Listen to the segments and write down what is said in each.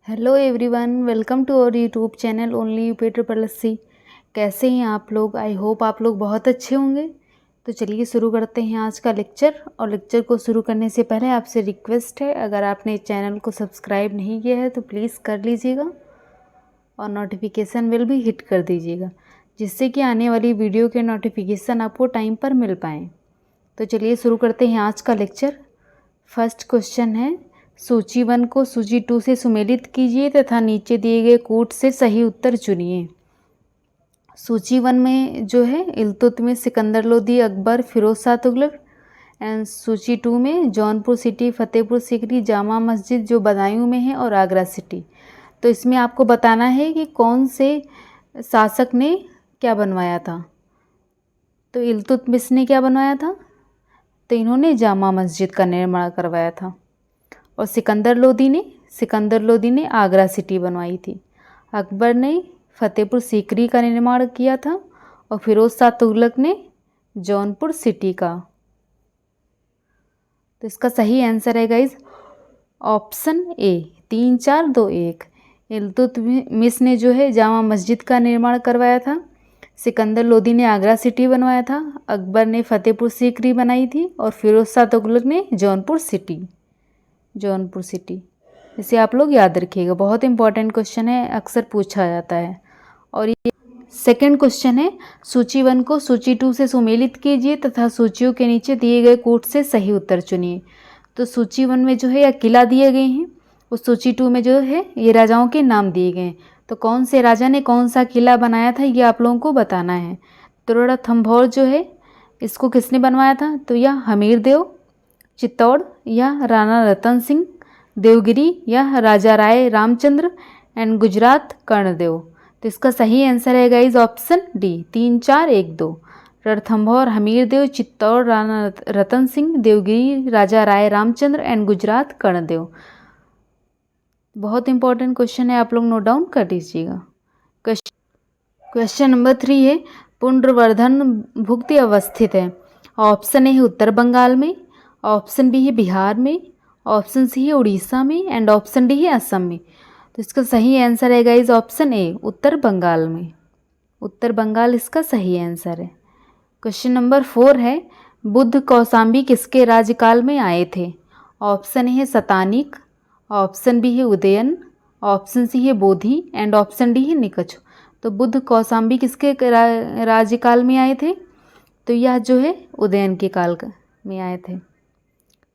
Hello everyone, welcome to our YouTube channel only UP triple SC. कैसे हैं आप लोग? आई होप आप लोग बहुत अच्छे होंगे। तो चलिए शुरू करते हैं आज का लेक्चर। और लेक्चर को शुरू करने से पहले आपसे रिक्वेस्ट है, अगर आपने चैनल को सब्सक्राइब नहीं किया है तो प्लीज़ कर लीजिएगा और नोटिफिकेशन बेल भी हिट कर दीजिएगा, जिससे कि आने वाली वीडियो के नोटिफिकेशन आपको टाइम पर मिल पाएँ। तो चलिए शुरू करते हैं आज का लेक्चर। फर्स्ट क्वेश्चन है, सूची 1 को सूची 2 से सुमेलित कीजिए तथा नीचे दिए गए कोट से सही उत्तर चुनिए। सूची 1 में जो है इल्तुतमिश, सिकंदर लोदी, अकबर, फिरोज शाह तुगलक। एंड सूची 2 में जौनपुर सिटी, फतेहपुर सीकरी, जामा मस्जिद जो बदायूं में है, और आगरा सिटी। तो इसमें आपको बताना है कि कौन से शासक ने क्या बनवाया था। तो इल्तुतमिश ने क्या बनवाया था? तो इन्होंने जामा मस्जिद का निर्माण करवाया था। और सिकंदर लोदी ने आगरा सिटी बनवाई थी। अकबर ने फतेहपुर सीकरी का निर्माण किया था और फिरोज शाह तुगलक ने जौनपुर सिटी का। तो इसका सही आंसर है गाइज ऑप्शन ए, 3 4 2 1। इल्तुतमिश ने जो है जामा मस्जिद का निर्माण करवाया था, सिकंदर लोदी ने आगरा सिटी बनवाया था, अकबर ने फतेहपुर सीकरी बनाई थी और फिरोज शाह तुगलक ने जौनपुर सिटी। इसे आप लोग याद रखिएगा, बहुत इंपॉर्टेंट क्वेश्चन है, अक्सर पूछा जाता है। और ये सेकंड क्वेश्चन है, सूची 1 को सूची 2 से सुमेलित कीजिए तथा सूचियों के नीचे दिए गए कोट से सही उत्तर चुनिए। तो सूची 1 में जो है यह किला दिए गए हैं, उस सूची 2 में जो है ये राजाओं के नाम दिए गए हैं। तो कौन से राजा ने कौन सा किला बनाया था ये आप लोगों को बताना है। तो रणथंभौर जो है इसको किसने बनवाया था? तो यह हमीरदेव चित्तौड़ या राणा रतन सिंह, देवगिरी या राजा राय रामचंद्र, एंड गुजरात कर्णदेव। तो इसका सही आंसर है guys option D, 3 4 1 2। Ranthambore, Hammirdev, Chittor, Rana Ratan Singh, Devagiri, Raja Rai Ramchandra, and Gujarat Karnadev. बहुत इंपॉर्टेंट क्वेश्चन है, आप लोग नोट डाउन कर लीजिएगा। क्वेश्चन नंबर 3 है, पुंड्रवर्धन भुक्ति अवस्थित है। ऑप्शन ए है उत्तर बंगाल में, ऑप्शन बी है बिहार में, ऑप्शन सी है उड़ीसा में, एंड ऑप्शन डी है असम में। तो इसका सही आंसर है गाइज ऑप्शन ए, उत्तर बंगाल में। उत्तर बंगाल इसका सही आंसर है। क्वेश्चन नंबर 4 है, बुद्ध कौशाम्बी किसके राज्यकाल में आए थे? ऑप्शन ए है सतानिक, ऑप्शन बी है उदयन, ऑप्शन सी है बोधि, एंड ऑप्शन डी है निकष। तो बुद्ध कौशाम्बी किसके राज्यकाल में आए थे? तो यह जो है उदयन के काल में आए थे।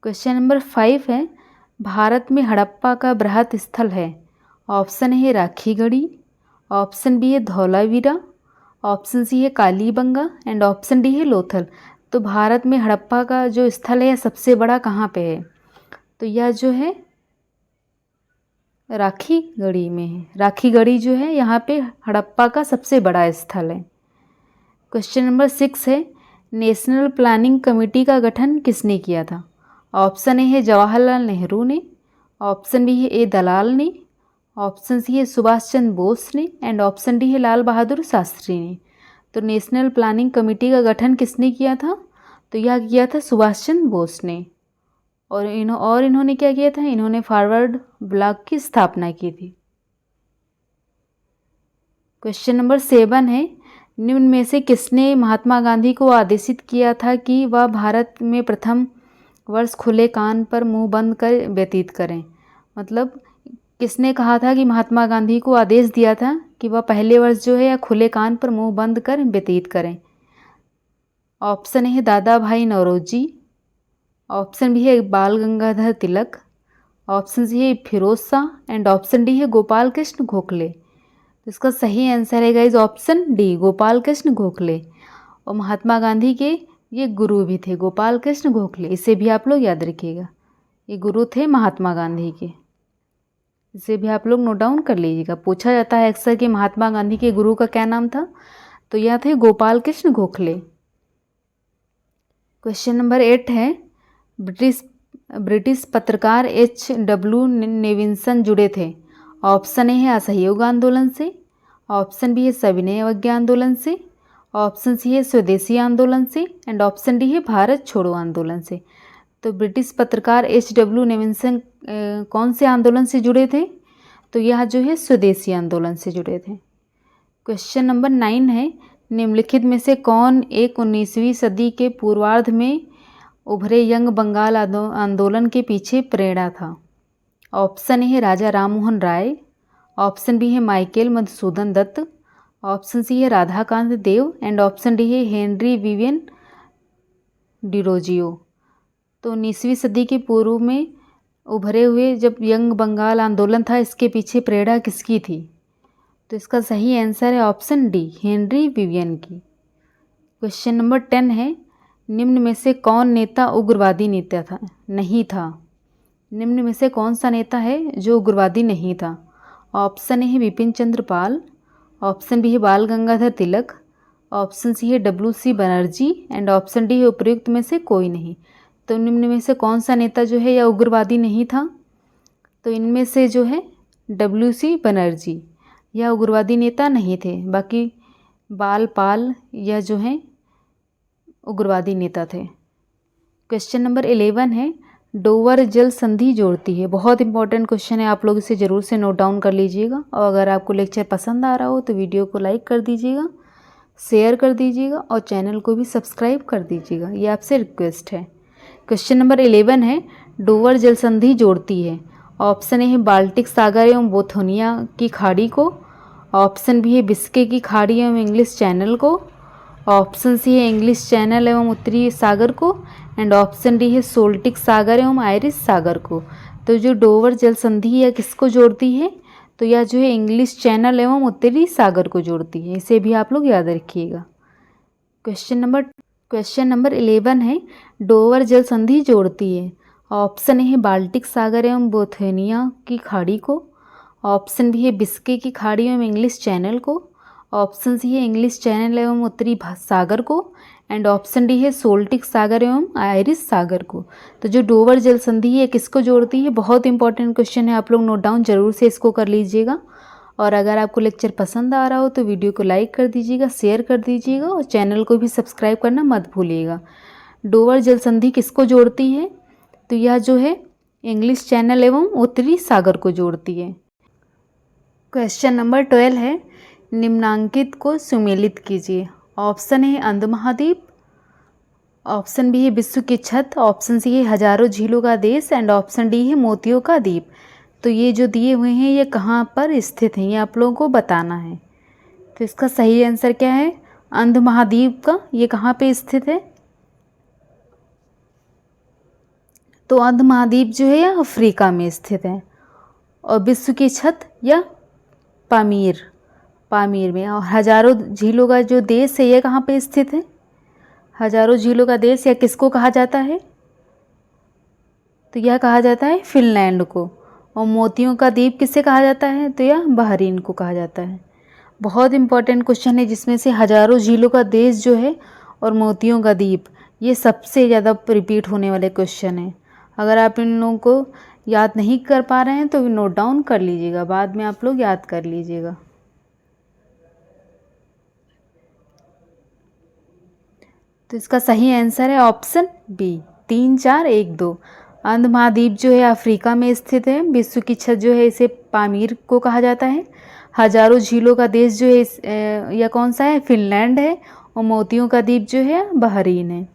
क्वेश्चन नंबर 5 है, भारत में हड़प्पा का बृहत स्थल है। ऑप्शन है राखीगढ़ी, ऑप्शन बी है धौलावीरा, ऑप्शन सी है कालीबंगा, एंड ऑप्शन डी है लोथल। तो भारत में हड़प्पा का जो स्थल है सबसे बड़ा कहाँ पे है? तो यह जो है राखीगढ़ी में है। राखीगढ़ी जो है यहाँ पे हड़प्पा का सबसे बड़ा स्थल है। क्वेश्चन नंबर 6 है, नेशनल प्लानिंग कमेटी का गठन किसने किया था? ऑप्शन ए है जवाहरलाल नेहरू ने, ऑप्शन बी है ए दलाल ने, ऑप्शन सी है सुभाष चंद्र बोस ने, एंड ऑप्शन डी है लाल बहादुर शास्त्री ने। तो नेशनल प्लानिंग कमेटी का गठन किसने किया था? तो यह किया था सुभाष चंद्र बोस ने। और इन्होंने क्या किया था? इन्होंने फॉरवर्ड ब्लॉक की स्थापना की थी। क्वेश्चन नंबर 7 है, निम्न में से किसने महात्मा गांधी को आदेशित किया था कि वह भारत में प्रथम वर्ष खुले कान पर मुंह बंद कर व्यतीत करें? मतलब किसने कहा था कि महात्मा गांधी को आदेश दिया था कि वह पहले वर्ष जो है या खुले कान पर मुंह बंद कर व्यतीत करें? ऑप्शन है दादा भाई नौरोजी, ऑप्शन बी है बाल गंगाधर तिलक, ऑप्शन सी है Firoz Shah, and option D है गोपाल कृष्ण गोखले। तो इसका सही आंसर है guys option D, Gopal Krishna Gokhale. और महात्मा गांधी के ये गुरु भी थे, गोपाल कृष्ण गोखले। इसे भी आप लोग याद रखिएगा, ये गुरु थे महात्मा गांधी के। इसे भी आप लोग नोट डाउन कर लीजिएगा, पूछा जाता है अक्सर कि महात्मा गांधी के गुरु का क्या नाम था? तो यह थे गोपाल कृष्ण गोखले। क्वेश्चन नंबर 8 है, ब्रिटिश पत्रकार H.W. नेविंसन जुड़े थे। ऑप्शन ए है असहयोग आंदोलन से, ऑप्शन बी है सविनय अवज्ञा आंदोलन से, ऑप्शन सी है स्वदेशी आंदोलन से, एंड ऑप्शन डी है भारत छोड़ो आंदोलन से। तो ब्रिटिश पत्रकार H.W. नेविंसन कौन से आंदोलन से जुड़े थे? तो यह जो है स्वदेशी आंदोलन से जुड़े थे। क्वेश्चन नंबर 9 है, निम्नलिखित में से कौन एक 19वीं सदी के पूर्वार्ध में उभरे यंग बंगाल आंदोलन के पीछे प्रेरणा था? ऑप्शन ए है राजा राममोहन राय, ऑप्शन बी है Michael Madhusudan Dutt, option C है Radhakant Dev and option D है हेनरी विवियन डिरोजियो। तो 19वीं सदी के पूर्व में उभरे हुए जब यंग बंगाल आंदोलन था, इसके पीछे प्रेरणा किसकी थी? तो इसका सही आंसर है ऑप्शन डी, हेनरी विवियन की। क्वेश्चन नंबर 10 है, निम्न में से कौन नेता उग्रवादी नेता था नहीं था? निम्न में से कौन सा नेता है जो उग्रवादी नहीं था? ऑप्शन ए है बिपिन चंद्र पाल, ऑप्शन बी है बाल गंगाधर तिलक, ऑप्शन सी है WC Banerjee and option D है उपयुक्त में से कोई नहीं। तो निम्न में से कौन सा नेता जो है या उग्रवादी नहीं था? तो इनमें से जो है WC बनर्जी या उग्रवादी नेता नहीं थे, बाकी बाल पाल या जो है उग्रवादी नेता थे। क्वेश्चन नंबर 11 है, डोवर जल संधि जोड़ती है। बहुत इंपॉर्टेंट क्वेश्चन है, आप लोग इसे ज़रूर से नोट डाउन कर लीजिएगा। और अगर आपको लेक्चर पसंद आ रहा हो तो वीडियो को लाइक कर दीजिएगा, शेयर कर दीजिएगा और चैनल को भी सब्सक्राइब कर दीजिएगा, ये आपसे रिक्वेस्ट है। क्वेश्चन नंबर 11 है, डोवर जल संधि जोड़ती है। ऑप्शन ए है बाल्टिक सागर एवं बोथोनिया की खाड़ी को, ऑप्शन बी है बिस्के की खाड़ी एवं इंग्लिश चैनल को, ऑप्शन सी है इंग्लिश चैनल एवं उत्तरी सागर को एंड ऑप्शन डी है सोल्टिक सागर एवं आयरिश सागर को। तो जो डोवर जल संधि यह किसको जोड़ती है? तो यह जो है इंग्लिश चैनल एवं उत्तरी सागर को जोड़ती है, इसे भी आप लोग याद रखिएगा। क्वेश्चन नंबर 11 है, डोवर जल संधि जोड़ती है। ऑप्शन ए है बाल्टिक सागर एवं बोथोनिया की खाड़ी को, ऑप्शन बी है बिस्के की खाड़ी एवं इंग्लिश चैनल को, ऑप्शन सी है इंग्लिश चैनल एवं उत्तरी सागर को एंड ऑप्शन डी है सोल्टिक सागर एवं आयरिश सागर को। तो जो डोवर जल संधि है किसको जोड़ती है? बहुत इंपॉर्टेंट क्वेश्चन है, आप लोग नोट डाउन जरूर से इसको कर लीजिएगा। और अगर आपको लेक्चर पसंद आ रहा हो तो वीडियो को लाइक कर दीजिएगा, शेयर कर दीजिएगा और चैनल को भी सब्सक्राइब करना मत भूलिएगा। डोवर जल संधि किसको जोड़ती है? तो यह जो है इंग्लिश चैनल एवं उत्तरी सागर को जोड़ती है। क्वेश्चन नंबर 12 है, निम्नांकित को सुमेलित कीजिए। ऑप्शन है अंध महाद्वीप, ऑप्शन बी है विश्व की छत, ऑप्शन सी है हजारों झीलों का देश एंड ऑप्शन डी है मोतियों का द्वीप। तो ये जो दिए हुए हैं ये कहाँ पर स्थित हैं, ये आप लोगों को बताना है। तो इसका सही आंसर क्या है? अंध महाद्वीप का ये कहाँ पे स्थित है? तो अंध महाद्वीप जो है यह अफ्रीका में स्थित है। और विश्व की छत या पामीर में। और हजारों झीलों का जो देश है यह कहाँ पे स्थित है? हजारों झीलों का देश या किसको कहा जाता है? तो यह कहा जाता है फिनलैंड को। और मोतियों का द्वीप किसे कहा जाता है? तो यह बहरीन को कहा जाता है। बहुत इंपॉर्टेंट क्वेश्चन है, जिसमें से हजारों झीलों का देश जो है और मोतियों का द्वीप ये सबसे ज़्यादा रिपीट होने वाले क्वेश्चन है। अगर आप इन लोगों को याद नहीं कर पा रहे हैं तो नोट डाउन कर लीजिएगा, बाद में आप लोग याद कर लीजिएगा। तो इसका सही आंसर है ऑप्शन बी, 3 4 1 2। अंध महाद्वीप जो है अफ्रीका में स्थित है। विश्व की छत जो है इसे पामीर को कहा जाता है। हजारों झीलों का देश जो है यह कौन सा है? फिनलैंड है। और मोतियों का द्वीप जो है बहरीन है।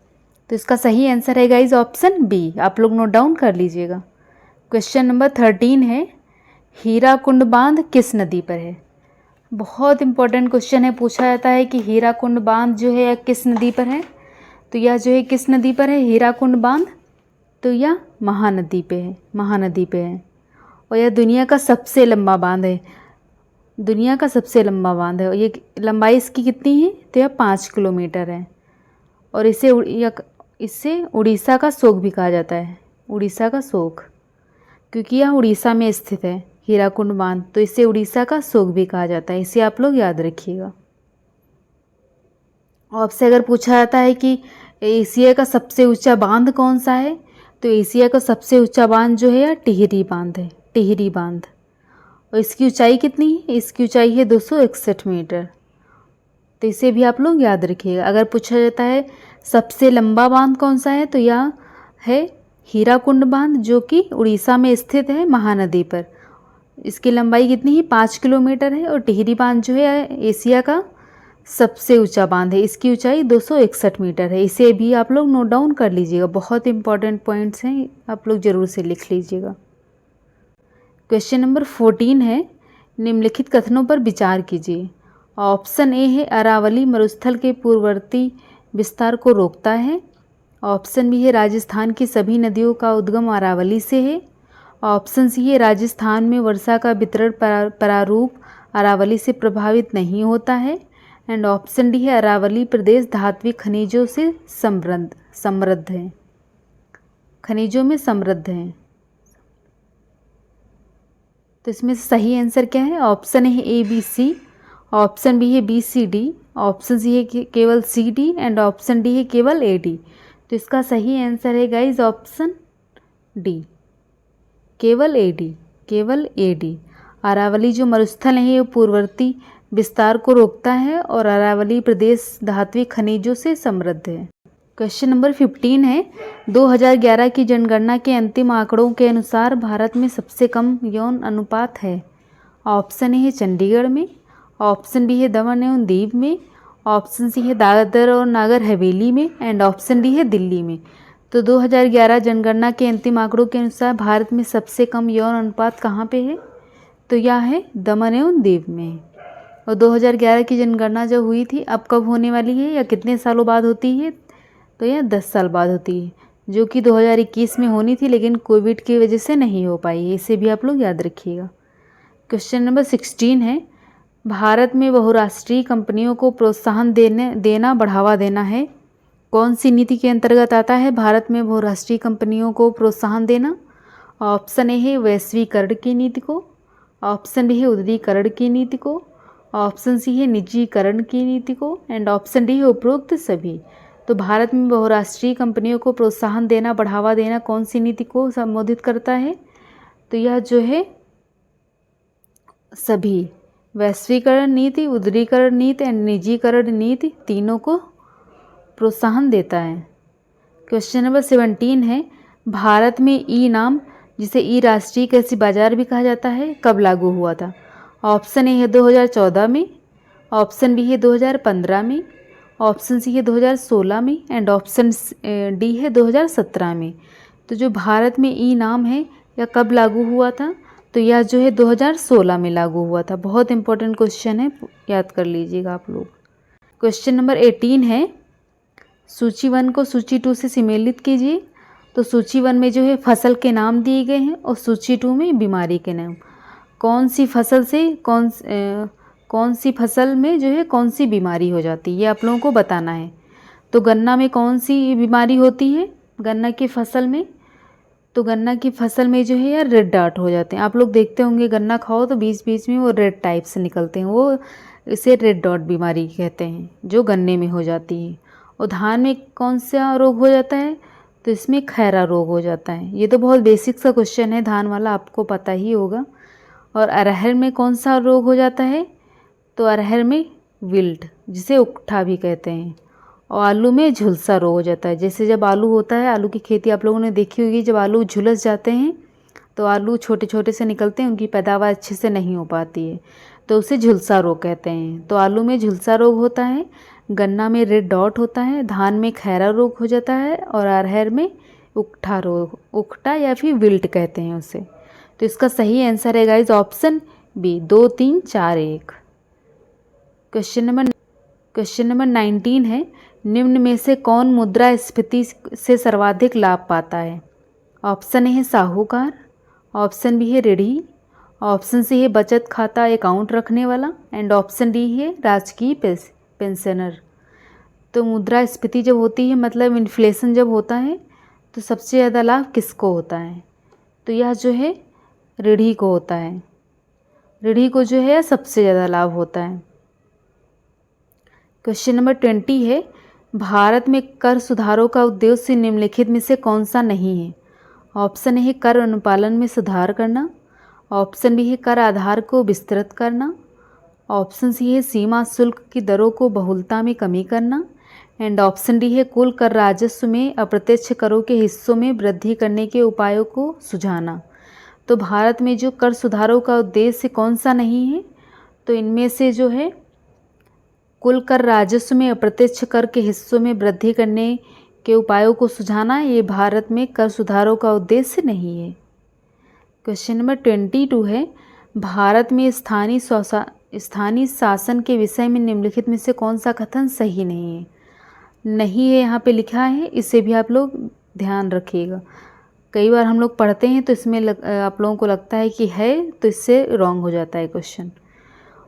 तो इसका सही आंसर है गाइज ऑप्शन बी, आप लोग नोट डाउन कर लीजिएगा। क्वेश्चन नंबर 13 है, हीराकुंड बांध किस नदी पर है? बहुत इंपॉर्टेंट क्वेश्चन है, पूछा जाता है कि हीराकुंड बांध जो है किस नदी पर है। तो यह जो है किस नदी पर है हीराकुंड बांध? तो यह महानदी पे है। और यह दुनिया का सबसे लंबा बांध है, दुनिया का सबसे लंबा बांध है। और ये लंबाई इसकी कितनी है? तो यह 5 किलोमीटर है। और इसे उड़ीसा का शोक भी कहा जाता है, उड़ीसा का शोक, क्योंकि यह उड़ीसा में स्थित है हीराकुंड बांध, तो इसे उड़ीसा का शोक भी कहा जाता है। इसे आप लोग याद रखिएगा। आपसे अगर पूछा जाता है कि एशिया का सबसे ऊंचा बांध कौन सा है, तो एशिया का सबसे ऊंचा बांध जो है टिहरी बांध है, टिहरी बांध। और इसकी ऊंचाई कितनी है? इसकी ऊंचाई है 261 मीटर। तो इसे भी आप लोग याद रखिएगा। अगर पूछा जाता है सबसे लंबा बांध कौन सा है, तो यह है हीराकुंड बांध, जो कि उड़ीसा में स्थित है महानदी पर। इसकी लंबाई कितनी है, 5 किलोमीटर है। और टिहरी बांध जो है एशिया का सबसे ऊंचा बांध है, इसकी ऊंचाई 261 मीटर है। इसे भी आप लोग नोट डाउन कर लीजिएगा, बहुत इंपॉर्टेंट पॉइंट्स हैं, आप लोग ज़रूर से लिख लीजिएगा। क्वेश्चन नंबर 14 है, निम्नलिखित कथनों पर विचार कीजिए। ऑप्शन ए है अरावली मरुस्थल के पूर्ववर्ती विस्तार को रोकता है। ऑप्शन बी है राजस्थान की सभी नदियों का उद्गम अरावली से है। ऑप्शन सी है राजस्थान में वर्षा का वितरण प्रारूप अरावली से प्रभावित नहीं होता है। एंड ऑप्शन डी है अरावली प्रदेश धात्विक खनिजों से समृद्ध है, खनिजों में समृद्ध है। तो इसमें सही आंसर क्या है? ऑप्शन है A B C, option B है B C D, option C है केवल C D and option D है केवल ए डी। तो इसका सही आंसर है गाइज ऑप्शन डी, केवल ए डी, केवल ए डी। अरावली जो मरुस्थल है वो पूर्ववर्ती विस्तार को रोकता है और अरावली प्रदेश धात्विक खनिजों से समृद्ध है। क्वेश्चन नंबर 15 है, 2011 की जनगणना के अंतिम आंकड़ों के अनुसार भारत में सबसे कम यौन अनुपात है। ऑप्शन ए है चंडीगढ़ में, ऑप्शन बी है दमन एवं दीव में, ऑप्शन सी है दादर और नागर हवेली में एंड ऑप्शन डी है दिल्ली में। तो 2011 जनगणना के अंतिम आंकड़ों के अनुसार भारत में सबसे कम यौन अनुपात कहाँ पे है? तो यह है दमन एवं दीव में। और 2011 की जनगणना जब हुई थी, अब कब होने वाली है या कितने सालों बाद होती है? तो यह 10 साल बाद होती है, जो कि 2021 में होनी थी लेकिन कोविड की वजह से नहीं हो पाई है। इसे भी आप लोग याद रखिएगा। क्वेश्चन नंबर 16 है, भारत में बहुराष्ट्रीय कंपनियों को प्रोत्साहन देना बढ़ावा देना है। कौन सी नीति के अंतर्गत आता है भारत में बहुराष्ट्रीय कंपनियों को प्रोत्साहन देना? ऑप्शन ए है वैश्वीकरण की नीति को, ऑप्शन बी है उदारीकरण की नीति को, ऑप्शन सी है निजीकरण की नीति को एंड ऑप्शन डी है उपरोक्त सभी। तो भारत में बहुराष्ट्रीय कंपनियों को प्रोत्साहन देना बढ़ावा देना कौन सी नीति को संबोधित करता है? तो यह जो है सभी, वैश्वीकरण नीति, उदारीकरण नीति एंड निजीकरण नीति, तीनों को प्रोत्साहन देता है। क्वेश्चन नंबर 17 है, भारत में ई नाम, जिसे ई राष्ट्रीय कृषि बाजार भी कहा जाता है, कब लागू हुआ था? ऑप्शन ए है 2014 में, ऑप्शन बी है 2015 में, ऑप्शन सी है 2016 में एंड ऑप्शन डी है 2017 में। तो जो भारत में ई नाम है यह कब लागू हुआ था? तो यह जो है 2016 में लागू हुआ था। बहुत इंपॉर्टेंट क्वेश्चन है, याद कर लीजिएगा आप लोग। क्वेश्चन नंबर 18 है, सूची 1 को सूची 2 से सम्मिलित कीजिए। तो सूची 1 में जो है फसल के नाम दिए गए हैं और सूची 2 में बीमारी के नाम। कौन सी फसल से कौन सी फसल में जो है कौन सी बीमारी हो जाती है, ये आप लोगों को बताना है। तो गन्ना में कौन सी बीमारी होती है गन्ना की फसल में? तो गन्ना की फसल में जो है यार रेड डार्ट हो जाते हैं। आप लोग देखते होंगे गन्ना खाओ तो बीच बीच में वो रेड टाइप से निकलते हैं, वो इसे रेड डॉट बीमारी कहते हैं, जो गन्ने में हो जाती है। और धान में कौन सा रोग हो जाता है? तो इसमें खैरा रोग हो जाता है। ये तो बहुत बेसिक सा क्वेश्चन है, धान वाला आपको पता ही होगा। और अरहर में कौन सा रोग हो जाता है? तो अरहर में विल्ट, जिसे उकठा भी कहते हैं। और आलू में झुलसा रोग हो जाता है। जैसे जब आलू होता है, आलू की खेती आप लोगों ने देखी होगी, जब आलू झुलस जाते हैं तो आलू छोटे छोटे से निकलते हैं, उनकी पैदावार अच्छे से नहीं हो पाती है, तो उसे झुलसा रोग कहते हैं। तो आलू में झुलसा रोग होता है, गन्ना में रेड डॉट होता है, धान में खैरा रोग हो जाता है और अरहर में उकठा रोग, उकठा या फिर विल्ट कहते हैं उसे। तो इसका सही आंसर है guys option B, 2, 3, 4, 1। Question number 19 है, निम्न में से कौन मुद्रास्फीति से सर्वाधिक लाभ पाता है? ऑप्शन ए है साहूकार, ऑप्शन बी है ऋणी, ऑप्शन सी है बचत खाता अकाउंट रखने वाला एंड ऑप्शन डी है राजकीय पेंशनर। तो मुद्रास्फीति जब होती है, मतलब इन्फ्लेशन जब होता है, तो सबसे ज़्यादा लाभ किसको होता है? तो यह जो है ऋणी को होता है। ऋणी को जो है सबसे ज़्यादा लाभ होता है। क्वेश्चन नंबर 20 है, भारत में कर सुधारों का उद्देश्य निम्नलिखित में से कौन सा नहीं है? ऑप्शन ए है कर अनुपालन में सुधार करना, ऑप्शन बी है कर आधार को विस्तृत करना, ऑप्शन सी है सीमा शुल्क की दरों को बहुलता में कमी करना एंड ऑप्शन डी है कुल कर राजस्व में अप्रत्यक्ष करों के हिस्सों में वृद्धि करने के उपायों को सुझाना। तो भारत में जो कर सुधारों का उद्देश्य कौन सा नहीं है? तो इनमें से जो है कुल कर राजस्व में अप्रत्यक्ष कर के हिस्सों में वृद्धि करने के उपायों को सुझाना, ये भारत में कर सुधारों का उद्देश्य नहीं है। क्वेश्चन नंबर 22 है, भारत में स्थानीय शासन के विषय में निम्नलिखित में से कौन सा कथन सही नहीं है? नहीं है यहाँ पे लिखा है, इसे भी आप लोग ध्यान रखिएगा। कई बार हम लोग पढ़ते हैं तो इसमें आप लोगों को लगता है कि है, तो इससे रॉन्ग हो जाता है क्वेश्चन।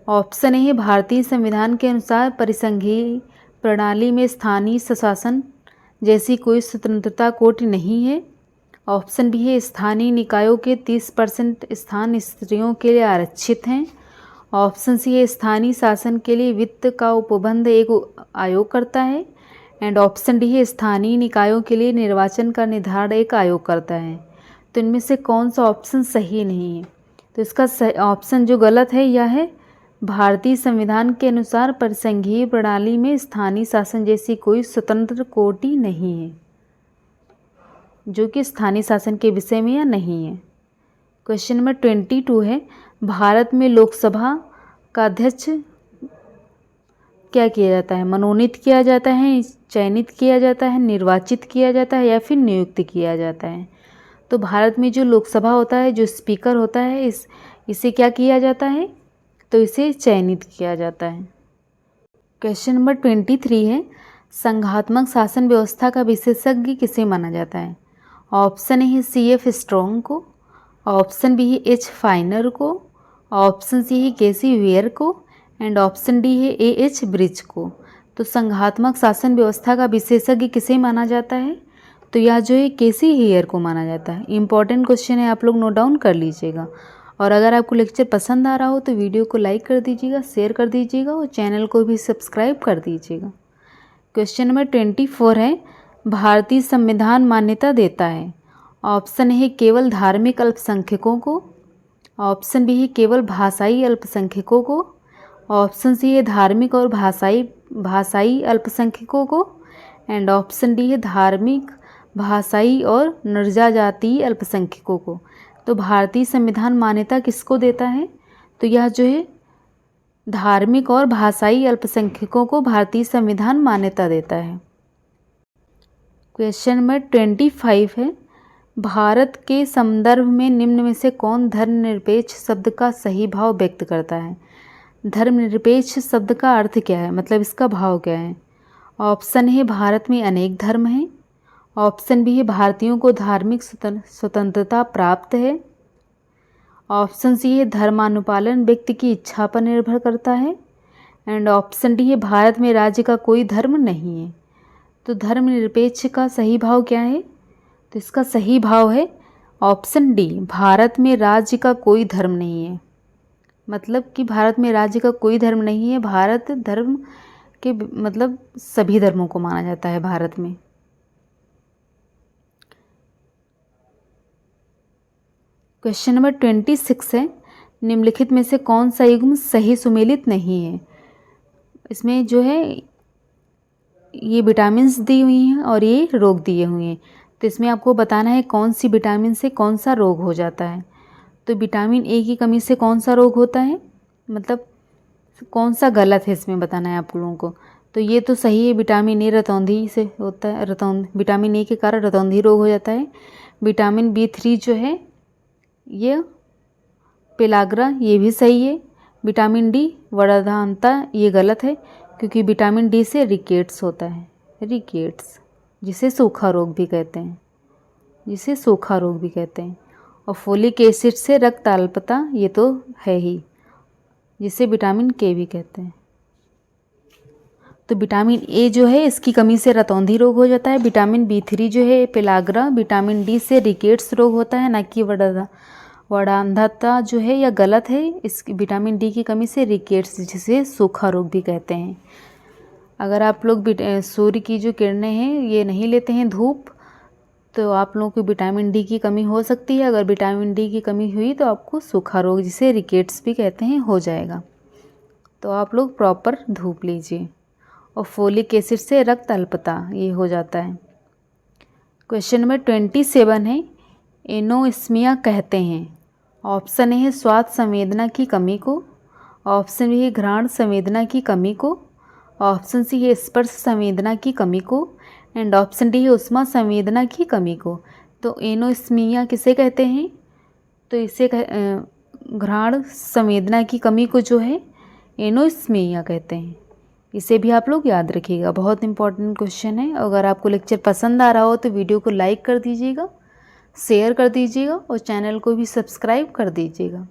ऑप्शन ए, भारतीय संविधान के अनुसार परिसंघीय प्रणाली में स्थानीय स्वशासन जैसी कोई स्वतंत्रता कोटि नहीं है। ऑप्शन बी है, स्थानीय निकायों के 30% स्थान स्त्रियों के लिए आरक्षित हैं। ऑप्शन सी है, स्थानीय शासन के लिए वित्त का उपबंध एक आयोग करता है। एंड ऑप्शन डी है, स्थानीय निकायों के लिए निर्वाचन का निर्धारण एक आयोग करता है। तो इनमें से कौन सा ऑप्शन सही नहीं है? तो इसका ऑप्शन जो गलत है यह है, भारतीय संविधान के अनुसार परिसंघीय प्रणाली में स्थानीय शासन जैसी कोई स्वतंत्र कोटि नहीं है, जो कि स्थानीय शासन के विषय में या नहीं है। क्वेश्चन नंबर 22 है, भारत में लोकसभा का अध्यक्ष क्या किया जाता है? मनोनीत किया जाता है, चयनित किया जाता है, निर्वाचित किया जाता है या फिर नियुक्त किया जाता है? तो भारत में जो लोकसभा होता है, जो स्पीकर होता है, इसे क्या किया जाता है? तो इसे चयनित किया जाता है। क्वेश्चन नंबर 23 है, संघात्मक शासन व्यवस्था का विशेषज्ञ किसे माना जाता है? ऑप्शन ए है CF स्ट्रॉन्ग को, ऑप्शन बी है H फाइनर को, ऑप्शन सी है KC वेयर को, एंड ऑप्शन डी है AH ब्रिज को। तो संघात्मक शासन व्यवस्था का विशेषज्ञ किसे माना जाता है? तो यह जो है KC हेयर को माना जाता है। इंपॉर्टेंट क्वेश्चन है, आप लोग नोट डाउन कर लीजिएगा। और अगर आपको लेक्चर पसंद आ रहा हो तो वीडियो को लाइक कर दीजिएगा, शेयर कर दीजिएगा और चैनल को भी सब्सक्राइब कर दीजिएगा। क्वेश्चन नंबर 24 है, भारतीय संविधान मान्यता देता है? ऑप्शन है केवल धार्मिक अल्पसंख्यकों को, ऑप्शन बी है केवल भाषाई अल्पसंख्यकों को, ऑप्शन सी है धार्मिक और भाषाई अल्पसंख्यकों को, एंड ऑप्शन डी है धार्मिक, भाषाई और निर्जातीय अल्पसंख्यकों को। तो भारतीय संविधान मान्यता किसको देता है? तो यह जो है धार्मिक और भाषाई अल्पसंख्यकों को भारतीय संविधान मान्यता देता है। क्वेश्चन नंबर 25 है, भारत के संदर्भ में निम्न में से कौन धर्मनिरपेक्ष शब्द का सही भाव व्यक्त करता है? धर्मनिरपेक्ष शब्द का अर्थ क्या है, मतलब इसका भाव क्या है? ऑप्शन है भारत में अनेक धर्म हैं, ऑप्शन बी है भारतीयों को धार्मिक स्वतंत्रता प्राप्त है, ऑप्शन सी है धर्मानुपालन व्यक्ति की इच्छा पर निर्भर करता है, एंड ऑप्शन डी है भारत में राज्य का कोई धर्म नहीं है। तो धर्मनिरपेक्ष का सही भाव क्या है? तो इसका सही भाव है ऑप्शन डी, भारत में राज्य का कोई धर्म नहीं है। मतलब कि भारत में राज्य का कोई धर्म नहीं है, भारत धर्म के मतलब सभी धर्मों को माना जाता है भारत में। क्वेश्चन नंबर 26 है, निम्नलिखित में से कौन सा युग्म सही सुमेलित नहीं है? इसमें जो है ये विटामिन्स दी हुई हैं और ये रोग दिए हुए हैं, तो इसमें आपको बताना है कौन सी विटामिन से कौन सा रोग हो जाता है। तो विटामिन ए की कमी से कौन सा रोग होता है, मतलब कौन सा गलत है इसमें बताना है आप लोगों को। तो ये तो सही है, विटामिन ए रतौंधी से होता है, विटामिन ए के कारण रतौंधी रोग हो जाता है। विटामिन B3 जो है ये पेलाग्रा, ये भी सही है। विटामिन डी वर्धानता, ये गलत है क्योंकि विटामिन डी से रिकेट्स होता है, रिकेट्स जिसे सूखा रोग भी कहते हैं, जिसे सूखा रोग भी कहते हैं। और फोलिक एसिड से रक्त अल्पता, ये तो है ही, जिसे विटामिन के भी कहते हैं। तो विटामिन ए जो है इसकी कमी से रतौंधी रोग हो जाता है। विटामिन B3 जो है पेलाग्रा, विटामिन डी से रिकेट्स रोग होता है, ना कि वर्धानता जो है यह गलत है। इस विटामिन डी की कमी से रिकेट्स, जिसे सूखा रोग भी कहते हैं। अगर आप लोग सूर्य की जो किरणें हैं ये नहीं लेते हैं धूप, तो आप लोगों को विटामिन डी की कमी हो सकती है। अगर विटामिन डी की कमी हुई तो आपको सूखा रोग, जिसे रिकेट्स भी कहते हैं, हो जाएगा। तो आप लोग प्रॉपर धूप लीजिए। और फोलिक एसिड से रक्त अल्पता, ये हो जाता है। क्वेश्चन नंबर 27 है, एनोस्मिया कहते हैं? ऑप्शन ए है स्वाद संवेदना की कमी को, ऑप्शन बी है घ्राण संवेदना की कमी को, ऑप्शन सी है स्पर्श संवेदना की कमी को, एंड ऑप्शन डी है उष्मा संवेदना की कमी को। तो एनोस्मिया किसे कहते हैं? तो इसे घ्राण संवेदना की कमी को जो है एनोस्मिया कहते हैं। इसे भी आप लोग याद रखिएगा, बहुत इंपॉर्टेंट क्वेश्चन है। अगर आपको लेक्चर पसंद आ रहा हो तो वीडियो को लाइक कर दीजिएगा, शेयर कर दीजिएगा और चैनल को भी सब्सक्राइब कर दीजिएगा।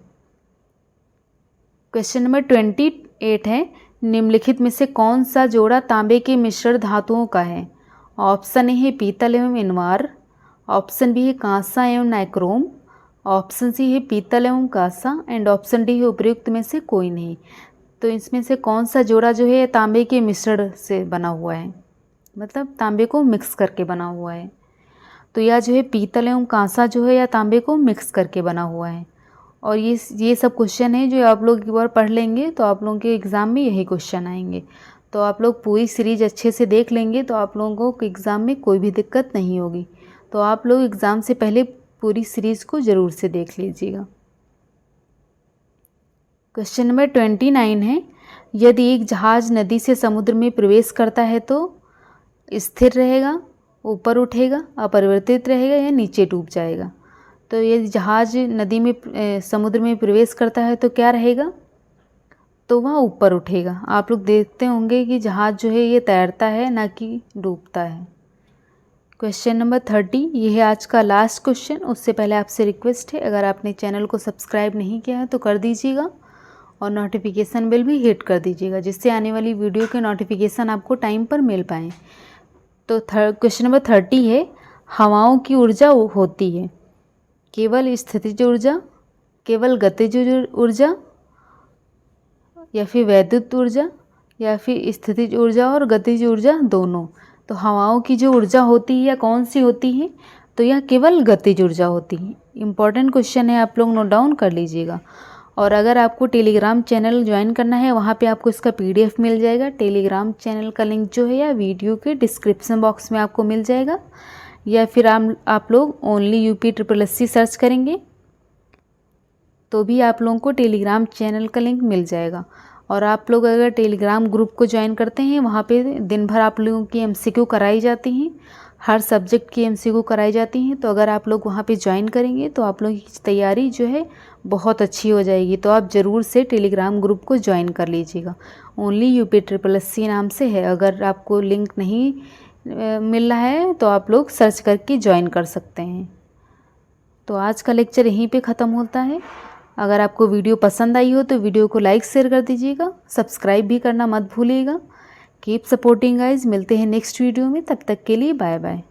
क्वेश्चन नंबर 28 है, निम्नलिखित में से कौन सा जोड़ा तांबे के मिश्रण धातुओं का है? ऑप्शन ए है पीतल एवं इनवार, ऑप्शन बी है कांसा एवं नाइक्रोम, ऑप्शन सी है पीतल एवं कांसा, एंड ऑप्शन डी है उपयुक्त में से कोई नहीं। तो इसमें से कौन सा जोड़ा जो है तांबे के मिश्रण से बना हुआ है, मतलब तांबे को मिक्स करके बना हुआ है? तो यह जो है पीतल एवं कांसा जो है या तांबे को मिक्स करके बना हुआ है। और ये सब क्वेश्चन है जो आप लोग एक बार पढ़ लेंगे तो आप लोगों के एग्ज़ाम में यही क्वेश्चन आएंगे। तो आप लोग पूरी सीरीज अच्छे से देख लेंगे तो आप लोगों को एग्ज़ाम में कोई भी दिक्कत नहीं होगी। तो आप लोग एग्ज़ाम से पहले पूरी सीरीज़ को ज़रूर से देख लीजिएगा। क्वेश्चन नंबर 29 है, यदि एक जहाज़ नदी से समुद्र में प्रवेश करता है तो स्थिर रहेगा, ऊपर उठेगा, अपरिवर्तित रहेगा या नीचे डूब जाएगा? तो यदि जहाज़ नदी में समुद्र में प्रवेश करता है तो क्या रहेगा? तो वह ऊपर उठेगा। आप लोग देखते होंगे कि जहाज़ जो है ये तैरता है ना कि डूबता है। क्वेश्चन नंबर 30, ये है आज का लास्ट क्वेश्चन। उससे पहले आपसे रिक्वेस्ट है, अगर आपने चैनल को सब्सक्राइब नहीं किया है तो कर दीजिएगा और नोटिफिकेशन बिल भी हिट कर दीजिएगा, जिससे आने वाली वीडियो के नोटिफिकेशन आपको टाइम पर मिल पाएँ। तो क्वेश्चन नंबर 30 है, हवाओं की ऊर्जा होती है केवल स्थितिज ऊर्जा, केवल गतिज ऊर्जा, या फिर वैद्युत ऊर्जा, या फिर स्थितिज ऊर्जा और गतिज ऊर्जा दोनों? तो हवाओं की जो ऊर्जा होती है या कौन सी होती है? तो यह केवल गतिज ऊर्जा होती है। इंपॉर्टेंट क्वेश्चन है, आप लोग नोट डाउन कर लीजिएगा। और अगर आपको टेलीग्राम चैनल ज्वाइन करना है, वहाँ पे आपको इसका PDF मिल जाएगा। टेलीग्राम चैनल का लिंक जो है या वीडियो के डिस्क्रिप्शन बॉक्स में आपको मिल जाएगा, या फिर आप लोग ओनली UPSSC सर्च करेंगे तो भी आप लोगों को टेलीग्राम चैनल का लिंक मिल जाएगा। और आप लोग अगर टेलीग्राम ग्रुप को ज्वाइन करते हैं, वहाँ पे दिन भर आप लोगों की MCQ कराई जाती हैं, हर सब्जेक्ट की MCQ कराई जाती हैं। तो अगर आप लोग वहाँ पे ज्वाइन करेंगे तो आप लोगों की तैयारी जो है बहुत अच्छी हो जाएगी। तो आप ज़रूर से टेलीग्राम ग्रुप को ज्वाइन कर लीजिएगा। ओनली UPSSC नाम से है। अगर आपको लिंक नहीं मिल रहा है तो आप लोग सर्च करके ज्वाइन कर सकते हैं। तो आज का लेक्चर यहीं पे ख़त्म होता है। अगर आपको वीडियो पसंद आई हो तो वीडियो को लाइक शेयर कर दीजिएगा, सब्सक्राइब भी करना मत भूलिएगा। Keep supporting guys. मिलते हैं नेक्स्ट वीडियो में, तब तक के लिए बाय बाय।